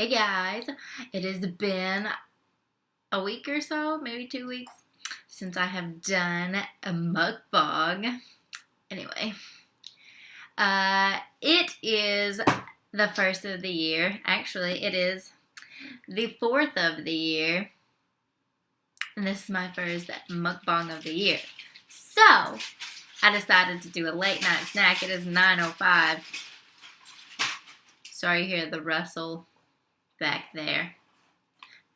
Hey guys, it has been a week or so, maybe 2 weeks, since I have done a mukbang. Anyway, it is the first of the year. Actually, it is the fourth of the year, and this is my first mukbang of the year. So, I decided to do a late night snack. It is 9:05. Sorry you hear the rustle back there.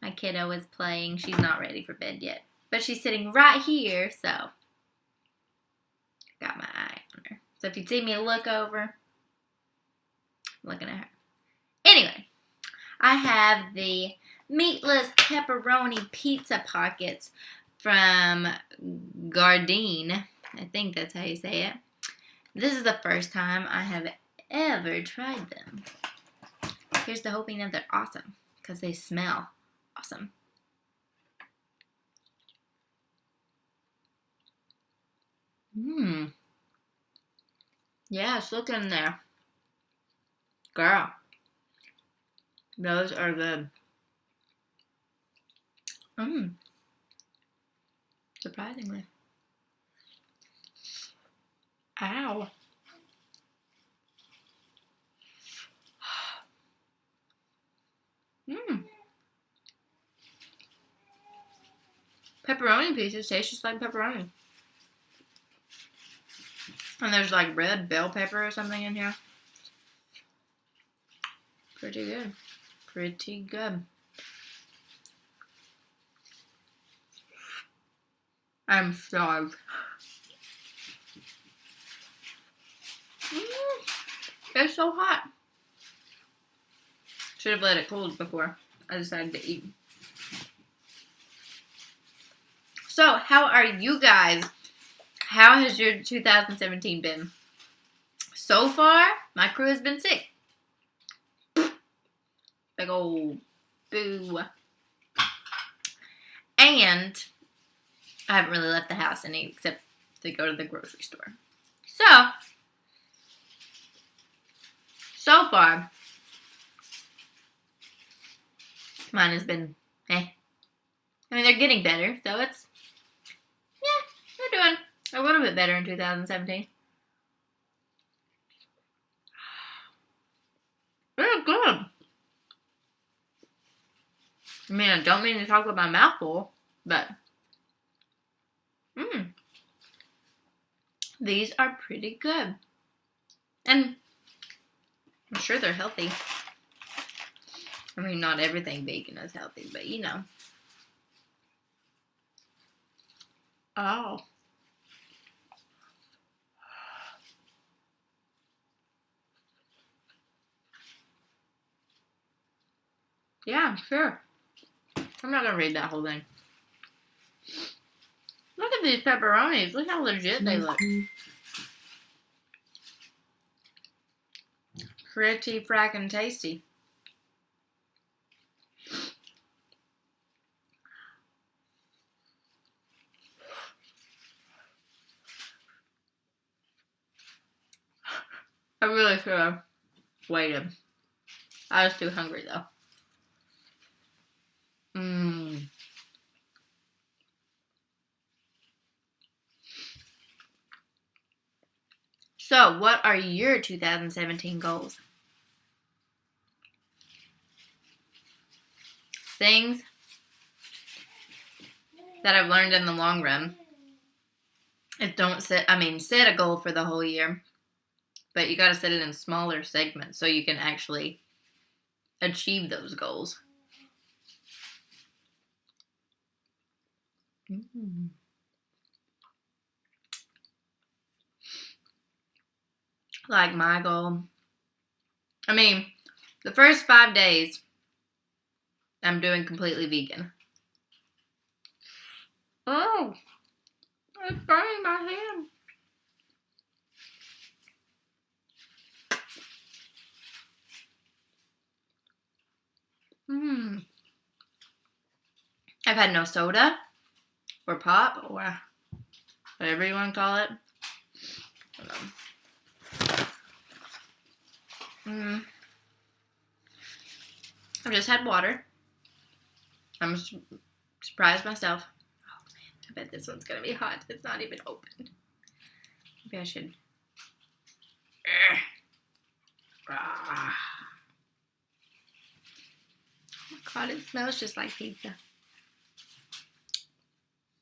My kiddo is playing. She's not ready for bed yet. But she's sitting right here, so got my eye on her. So if you see me look over, I'm looking at her. Anyway, I have the meatless pepperoni pizza pockets from Gardein. I think that's how you say it. This is the first time I have ever tried them. Here's to hoping that they're awesome, because they smell awesome. Yeah, it's looking there. Girl, those are good. Surprisingly. Ow. Pepperoni pieces taste just like pepperoni. And there's like red bell pepper or something in here. Pretty good. Pretty good. I'm starved. It's so hot. Should have let it cool before I decided to eat. So, how are you guys? How has your 2017 been? So far, my crew has been sick. Big old boo. And I haven't really left the house any except to go to the grocery store. So far, mine has been I mean, they're getting better, so it's, yeah, they're doing a little bit better in 2017. They're good. I mean, I don't mean to talk with my mouth full, but these are pretty good. And I'm sure they're healthy. I mean, not everything vegan is healthy, but you know. Oh. Yeah, sure. I'm not going to read that whole thing. Look at these pepperonis. Look how legit they look. Pretty frackin' tasty. I really should have waited. I was too hungry though. So, what are your 2017 goals? Things that I've learned in the long run is set a goal for the whole year, but you gotta set it in smaller segments so you can actually achieve those goals. Like my goal. I mean, the first 5 days, I'm doing completely vegan. Oh, it's burning my hand. I've had no soda or pop or whatever you want to call it. I've just had water. I'm surprised myself. Oh man, I bet this one's gonna be hot. It's not even opened. Maybe I should. Oh my god, it smells just like pizza.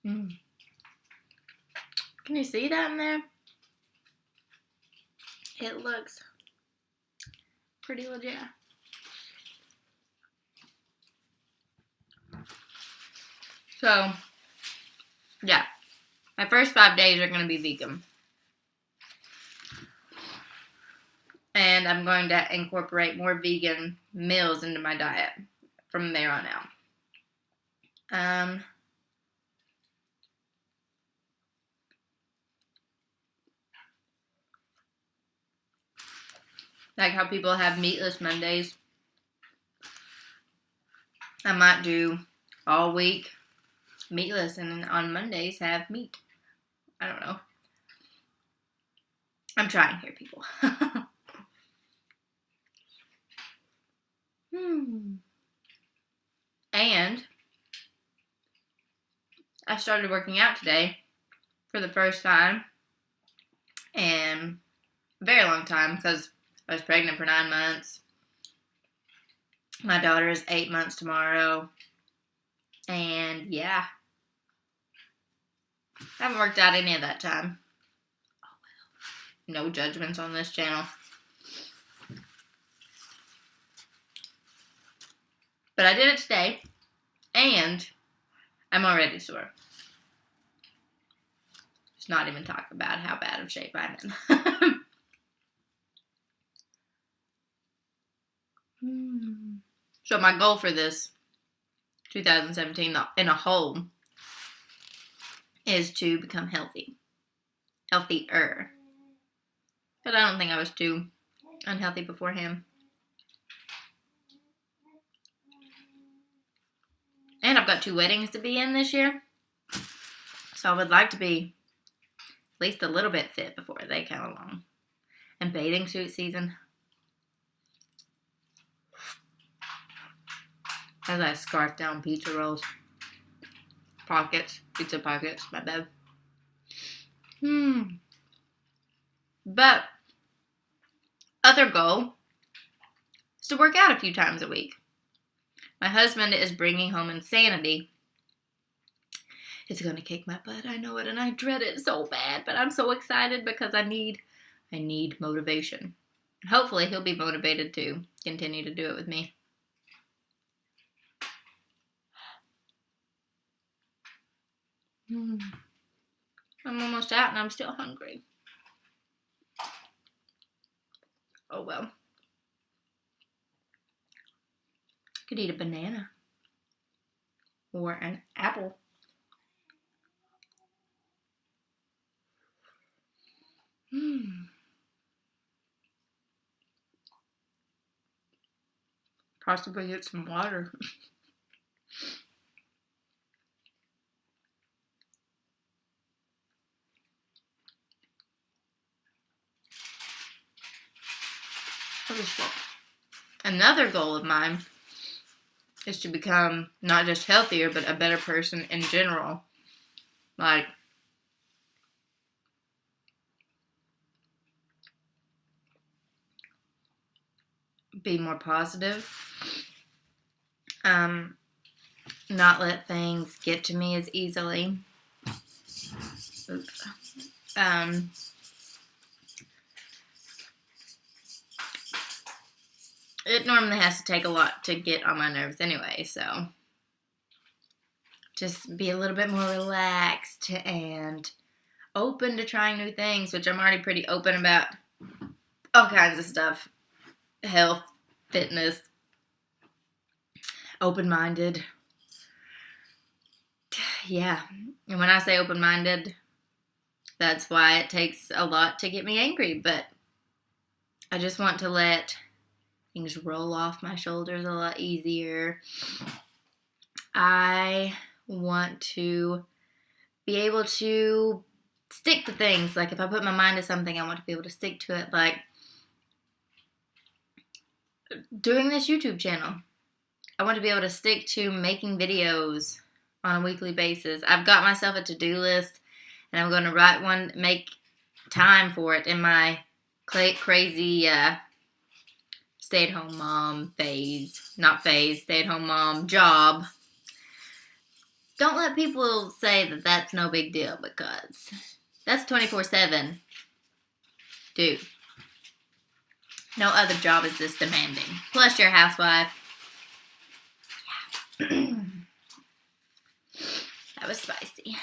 Can you see that in there? It looks pretty legit. So, yeah. My first 5 days are going to be vegan. And I'm going to incorporate more vegan meals into my diet from there on out. Like how people have meatless Mondays. I might do all week meatless and on Mondays have meat. I don't know. I'm trying here, people. And I started working out today for the first time in a very long time because I was pregnant for 9 months. My daughter is 8 months tomorrow. And yeah. I haven't worked out any of that time. Oh well. No judgments on this channel. But I did it today. And I'm already sore. Just not even talk about how bad of shape I'm in. So my goal for this 2017 in a whole is to become healthy. Healthier. But I don't think I was too unhealthy beforehand. And I've got 2 weddings to be in this year. So I would like to be at least a little bit fit before they come along. And bathing suit season. As I scarf down pizza rolls. Pizza pockets, my bad. But, other goal is to work out a few times a week. My husband is bringing home insanity. It's going to kick my butt, I know it, and I dread it so bad, but I'm so excited because I need motivation. And hopefully he'll be motivated to continue to do it with me. I'm almost out and I'm still hungry. Oh well. Could eat a banana. Or an apple. Possibly get some water. Another goal of mine is to become not just healthier, but a better person in general. Like, be more positive. Not let things get to me as easily. Oops. It normally has to take a lot to get on my nerves anyway, so just be a little bit more relaxed and open to trying new things, which I'm already pretty open about all kinds of stuff. Health, fitness, open-minded. Yeah, and when I say open-minded, that's why it takes a lot to get me angry, but I just want to let things roll off my shoulders a lot easier. I want to be able to stick to things. Like if I put my mind to something, I want to be able to stick to it. Like doing this YouTube channel. I want to be able to stick to making videos on a weekly basis. I've got myself a to-do list, and I'm going to write one, make time for it in my crazy stay-at-home mom stay-at-home mom job. Don't let people say that that's no big deal, because that's 24/7. Dude, no other job is this demanding. Plus, you're a housewife. Yeah. That was spicy.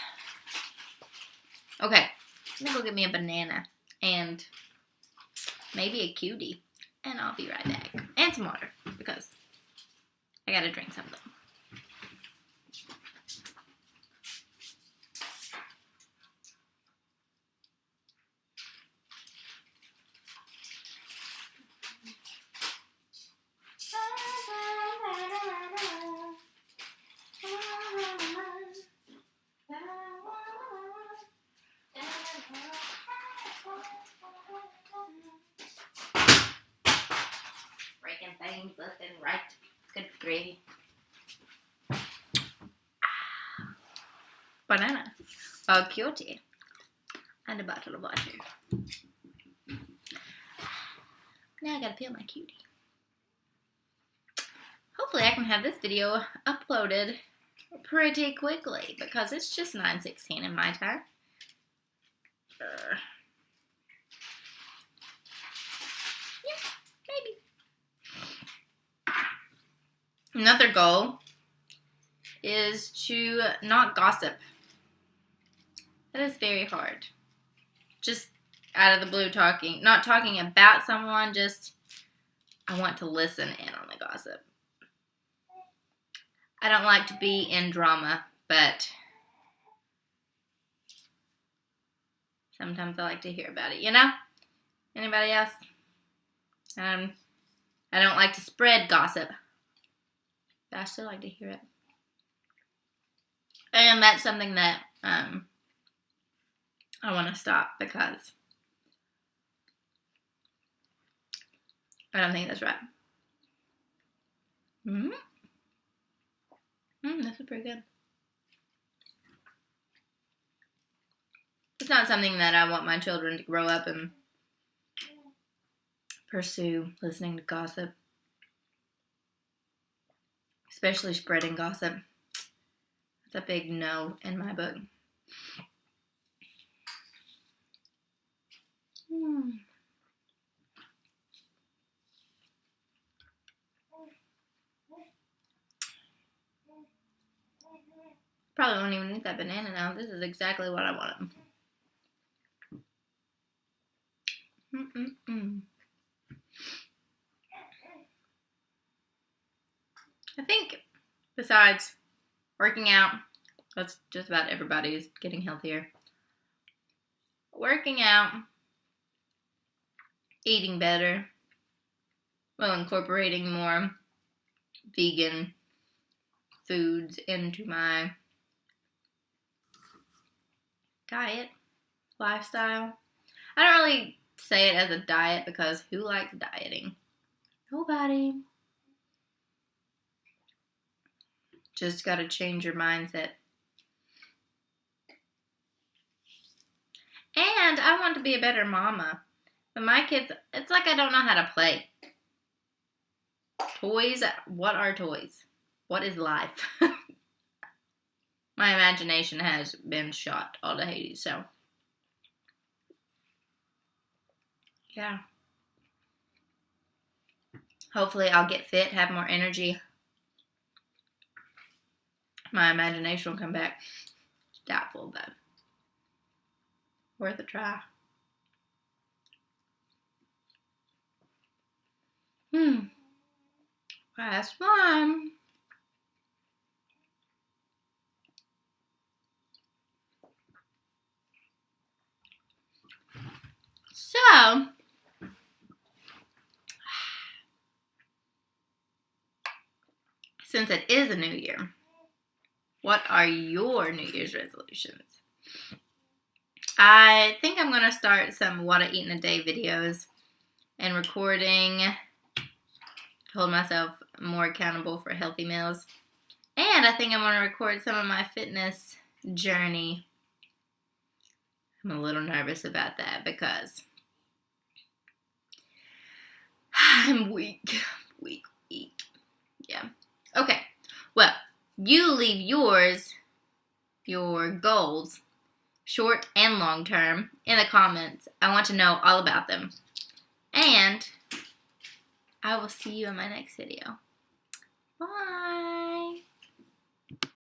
Okay, I'm gonna go get me a banana and maybe a cutie, and I'll be right back. And some water, because I gotta drink something. Breaking things left and right. Good gravy. Banana. A cutie. And a bottle of water. Now I gotta peel my cutie. Hopefully I can have this video uploaded pretty quickly, because it's just 9:16 in my time. Yeah, maybe. Another goal is to not gossip. That is very hard. Just out of the blue not talking about someone, just I want to listen in on the gossip. I don't like to be in drama, but sometimes I like to hear about it, you know? Anybody else? I don't like to spread gossip, but I still like to hear it. And that's something that I want to stop, because I don't think that's right. This is pretty good. It's not something that I want my children to grow up and pursue, listening to gossip. Especially spreading gossip. It's a big no in my book. Probably won't even eat that banana now. This is exactly what I wanted. I think besides working out, that's just about everybody is getting healthier. Working out, eating better, well, incorporating more vegan foods into my diet, lifestyle. I don't really say it as a diet, because who likes dieting? Nobody. Just gotta change your mindset. And I want to be a better mama. But my kids, it's like I don't know how to play. Toys, what are toys? What is life? My imagination has been shot all to Hades, so. Yeah. Hopefully I'll get fit, have more energy. My imagination will come back. Doubtful, but worth a try. Last one. So, since it is a new year, what are your New Year's resolutions? I think I'm going to start some what I eat in a day videos and recording. Told myself more accountable for healthy meals. And I think I'm going to record some of my fitness journey. I'm a little nervous about that because I'm weak. Yeah. Okay. Well, you leave your goals, short and long term, in the comments. I want to know all about them. And I will see you in my next video. Bye.